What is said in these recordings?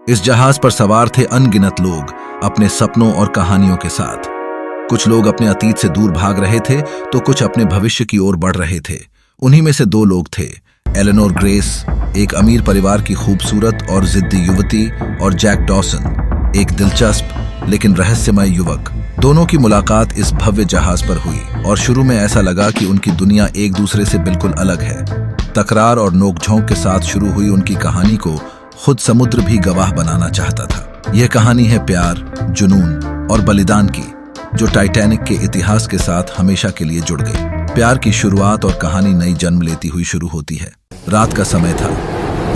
इस जहाज पर सवार थे अनगिनत लोग अपने सपनों और कहानियों के साथ। कुछ लोग अपने अतीत से दूर भाग रहे थे तो कुछ अपने भविष्य की ओर बढ़ रहे थे। उन्हीं में से दो लोग थे, एलेनोर ग्रेस, एक अमीर परिवार की खूबसूरत और जिद्दी युवती, और जैक डॉसन, एक दिलचस्प लेकिन रहस्यमय युवक। दोनों की मुलाकात इस भव्य जहाज पर हुई और शुरू में ऐसा लगा कि उनकी दुनिया एक दूसरे से बिल्कुल अलग है। तकरार और नोकझोंक के साथ शुरू हुई उनकी कहानी को खुद समुद्र भी गवाह बनाना चाहता था। यह कहानी है प्यार, जुनून और बलिदान की, जो टाइटैनिक के इतिहास के साथ हमेशा के लिए जुड़ गई। प्यार की शुरुआत और कहानी नई जन्म लेती हुई शुरू होती है। रात का समय था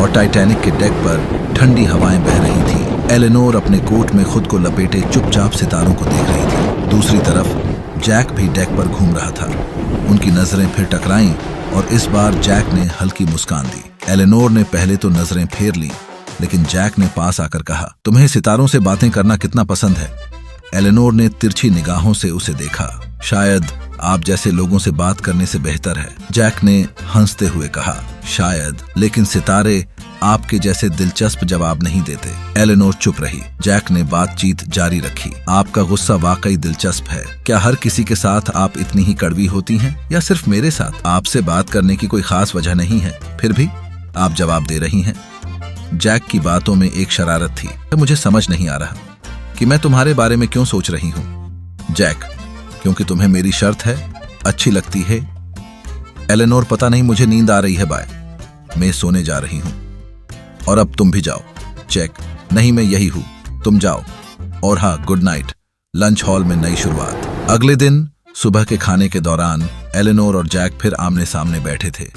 और टाइटैनिक के डेक पर ठंडी हवाएं बह रही थी। एलेनोर अपने कोट में खुद को लपेटे चुपचाप सितारों को देख रही थी। दूसरी तरफ जैक भी डेक पर घूम रहा था। उनकी नजरें फिर टकराईं और इस बार जैक ने हल्की मुस्कान दी। एलेनोर ने पहले तो नजरें फेर ली, लेकिन जैक ने पास आकर कहा, तुम्हें सितारों से बातें करना कितना पसंद है? एलेनोर ने तिरछी निगाहों से उसे देखा। शायद आप जैसे लोगों से बात करने से बेहतर है, जैक ने हंसते हुए कहा। शायद, लेकिन सितारे आपके जैसे दिलचस्प जवाब नहीं देते। एलेनोर चुप रही। जैक ने बातचीत जारी रखी। आपका गुस्सा वाकई दिलचस्प है। क्या हर किसी के साथ आप इतनी ही कड़वी होती हैं या सिर्फ मेरे साथ? आपसे बात करने की कोई खास वजह नहीं है, फिर भी आप जवाब दे रही हैं। जैक की बातों में एक शरारत थी। मुझे समझ नहीं आ रहा कि मैं तुम्हारे बारे में क्यों सोच रही हूँ। जैक, क्योंकि तुम्हें मेरी शर्त है, अच्छी लगती है। एलेनोर, पता नहीं मुझे नींद आ रही है, बाय, मैं सोने जा रही हूँ। और अब तुम भी जाओ। जैक, नहीं, मैं यही हूँ, तुम जाओ। और हाँ, गुड नाइट। लंच हॉल में नई शुरुआत। अगले दिन सुबह के खाने के दौरान एलेनोर और जैक फिर आमने सामने बैठे थे।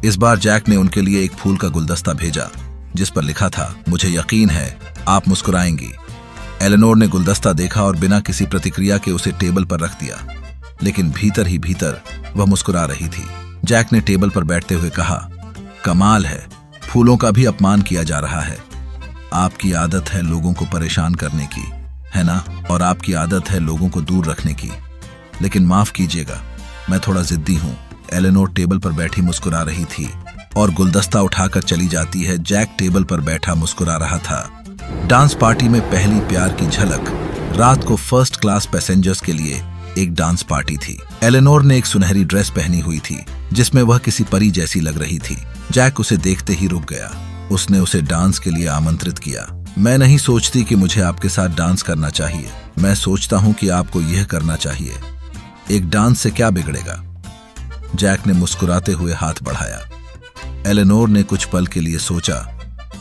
इस बार जैक ने उनके लिए एक फूल का गुलदस्ता भेजा जिस पर लिखा था, मुझे यकीन है आप मुस्कुराएंगी। एलेनोर ने गुलदस्ता देखा और बिना किसी प्रतिक्रिया के उसे टेबल पर रख दिया, लेकिन भीतर ही भीतर वह मुस्कुरा रही थी। जैक ने टेबल पर बैठते हुए कहा, कमाल है, फूलों का भी अपमान किया जा रहा है। आपकी आदत है लोगों को परेशान करने की, है ना? और आपकी आदत है लोगों को दूर रखने की। लेकिन माफ कीजिएगा, मैं थोड़ा जिद्दी हूँ। एलेनोर टेबल पर बैठी मुस्कुरा रही थी और गुलदस्ता उठाकर चली जाती है। जैक टेबल पर बैठा मुस्कुरा रहा था। डांस पार्टी में पहली प्यार की झलक। रात को फर्स्ट क्लास पैसेंजर्स के लिए एक डांस पार्टी थी। एलेनोर ने एक सुनहरी ड्रेस पहनी हुई थी जिसमें वह किसी परी जैसी लग रही थी। जैक उसे देखते ही रुक गया। उसने उसे डांस के लिए आमंत्रित किया। मैं नहीं सोचती कि मुझे आपके साथ डांस करना चाहिए, मैं सोचता हूँ कि आपको यह करना चाहिए। एक डांस से क्या बिगड़ेगा? जैक ने मुस्कुराते हुए हाथ बढ़ाया। एलेनोर ने कुछ पल के लिए सोचा,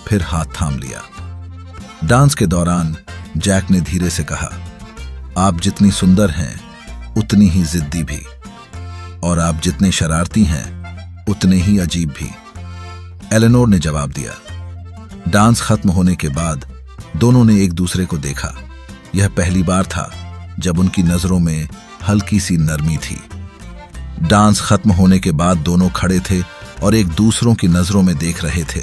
फिर हाथ थाम लिया। डांस के दौरान जैक ने धीरे से कहा, आप जितनी सुंदर हैं उतनी ही जिद्दी भी, और आप जितने शरारती हैं उतने ही अजीब भी। एलेनोर ने जवाब दिया। डांस खत्म होने के बाद दोनों ने एक दूसरे को देखा। यह पहली बार था जब उनकी नजरों में हल्की सी नरमी थी। डांस खत्म होने के बाद दोनों खड़े थे और एक दूसरों की नजरों में देख रहे थे।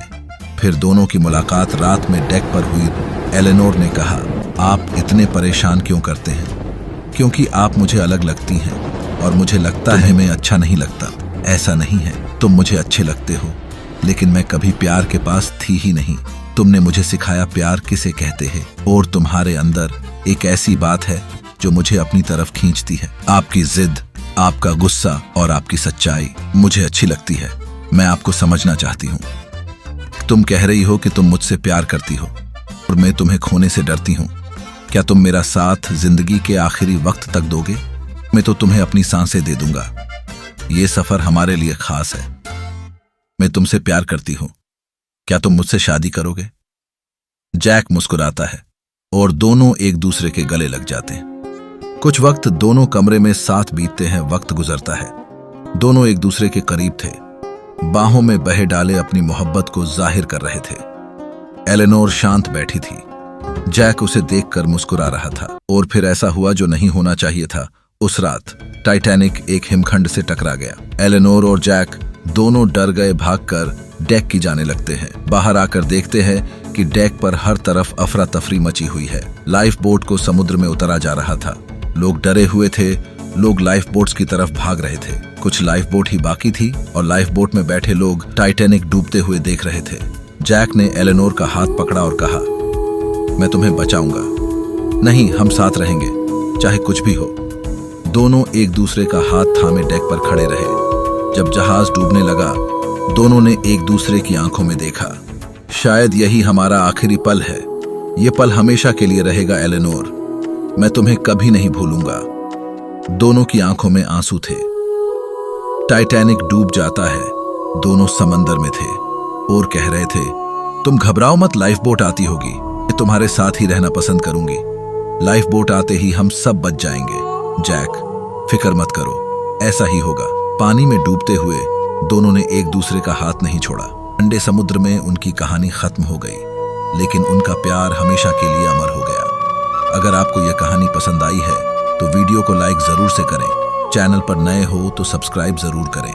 फिर दोनों की मुलाकात रात में डेक पर हुई। एलेनोर ने कहा, आप इतने परेशान क्यों करते हैं? क्योंकि आप मुझे अलग लगती हैं और मुझे लगता है मैं अच्छा नहीं लगता। ऐसा नहीं है, तुम मुझे अच्छे लगते हो, लेकिन मैं कभी प्यार के पास थी ही नहीं। तुमने मुझे सिखाया प्यार किसे कहते हैं, और तुम्हारे अंदर एक ऐसी बात है जो मुझे अपनी तरफ खींचती है। आपकी जिद, आपका गुस्सा और आपकी सच्चाई मुझे अच्छी लगती है। मैं आपको समझना चाहती हूँ। तुम कह रही हो कि तुम मुझसे प्यार करती हो और मैं तुम्हें खोने से डरती हूँ। क्या तुम मेरा साथ जिंदगी के आखिरी वक्त तक दोगे? मैं तो तुम्हें अपनी सांसें दे दूंगा। ये सफर हमारे लिए खास है। मैं तुमसे प्यार करती हूँ। क्या तुम मुझसे शादी करोगे? जैक मुस्कुराता है और दोनों एक दूसरे के गले लग जाते हैं। कुछ वक्त दोनों कमरे में साथ बीतते हैं। वक्त गुजरता है। दोनों एक दूसरे के करीब थे, बाहों में बहे डाले अपनी मोहब्बत को जाहिर कर रहे थे। एलेनोर शांत बैठी थी। जैक उसे देखकर मुस्कुरा रहा था। और फिर ऐसा हुआ जो नहीं होना चाहिए था। उस रात टाइटैनिक एक हिमखंड से टकरा गया। एलेनोर और जैक दोनों डर गए, भागकर डेक की जाने लगते हैं। बाहर आकर देखते हैं कि डेक पर हर तरफ अफरा तफरी मची हुई है। लाइफ बोट को समुद्र में उतारा जा रहा था। लोग डरे हुए थे। लोग लाइफ बोट्स की तरफ भाग रहे थे। कुछ लाइफ बोट ही बाकी थी और लाइफ बोट में बैठे लोग टाइटैनिक डूबते हुए देख रहे थे। जैक ने एलेनोर का हाथ पकड़ा और कहा, मैं तुम्हें बचाऊंगा। नहीं, हम साथ रहेंगे, चाहे कुछ भी हो। दोनों एक दूसरे का हाथ थामे डेक पर खड़े रहे। जब जहाज डूबने लगा, दोनों ने एक दूसरे की आंखों में देखा। शायद यही हमारा आखिरी पल है। ये पल हमेशा के लिए रहेगा एलेनोर। मैं तुम्हें कभी नहीं भूलूंगा। दोनों की आंखों में आंसू थे। टाइटैनिक डूब जाता है। दोनों समंदर में थे और कह रहे थे, तुम घबराओ मत, लाइफ बोट आती होगी। मैं तुम्हारे साथ ही रहना पसंद करूंगी। लाइफ बोट आते ही हम सब बच जाएंगे। जैक, फिक्र मत करो, ऐसा ही होगा। पानी में डूबते हुए दोनों ने एक दूसरे का हाथ नहीं छोड़ा। ठंडे समुद्र में उनकी कहानी खत्म हो गई, लेकिन उनका प्यार हमेशा के लिए अमर हो गया। अगर आपको यह कहानी पसंद आई है तो वीडियो को लाइक जरूर से करें। चैनल पर नए हो तो सब्सक्राइब जरूर करें।